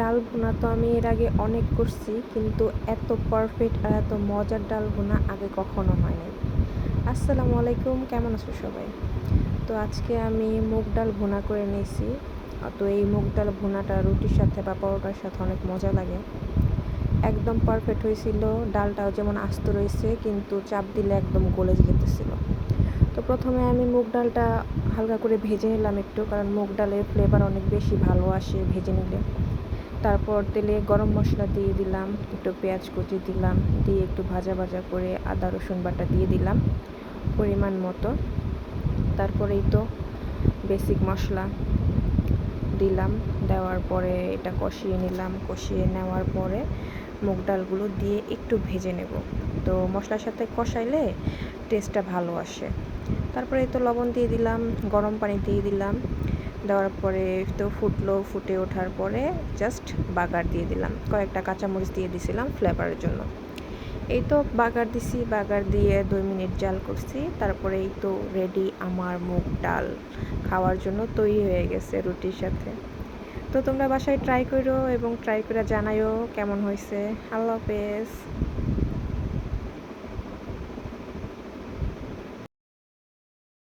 ডাল ভুনা তো আমি এর আগে অনেক করছি, কিন্তু এত পারফেক্ট আর এত মজার ডাল ভুনা আগে কখনো হয়নি। আসসালামু আলাইকুম, কেমন আছো সবাই? তো আজকে আমি মুগ ডাল ভুনা করে নিয়েছি। তো এই মুগ ডাল ভুনাটা রুটির সাথে বা পরোটার সাথে অনেক মজা লাগে। একদম পারফেক্ট হয়েছিল। ডালটাও যেমন আস্ত রয়েছে, কিন্তু চাপ দিলে একদম গলে যেতেছিল। তো প্রথমে আমি মুগ ডালটা হালকা করে ভেজে নিলাম একটু, কারণ মুগ ডালের ফ্লেভার অনেক বেশি ভালো আসে ভেজে নিলে। তারপর তেলে গরম মশলা দিয়ে দিলাম, একটু পেঁয়াজ কুচি দিলাম, দিয়ে একটু ভাজা ভাজা করে আদা রসুন বাটা দিয়ে দিলাম পরিমাণ মতো। তারপরেই তো বেসিক মশলা দিলাম, দেওয়ার পরে এটা কষিয়ে নিলাম। কষিয়ে নেওয়ার পরে মুগ ডালগুলো দিয়ে একটু ভেজে নেব। তো মশলার সাথে কষাইলে টেস্টটা ভালো আসে। তারপরে তো লবণ দিয়ে দিলাম, গরম পানি দিয়ে দিলাম। দেওয়ার পরে তো ফুটলো, ফুটে ওঠার পরে জাস্ট বাগার দিয়ে দিলাম, কয়েকটা কাঁচামরিচ দিয়ে দিছিলাম ফ্লেভারের জন্য। এই তো বাগার দিছি, বাগার দিয়ে 2 মিনিট জাল করছি। তারপরে এই তো রেডি আমার মুগ ডাল, খাওয়ার জন্য তৈরি হয়ে গেছে রুটির সাথে। তো তোমরা বাসায় ট্রাই করো এবং ট্রাই করে জানাইও কেমন হয়েছে। আল্লাহ হাফেজ।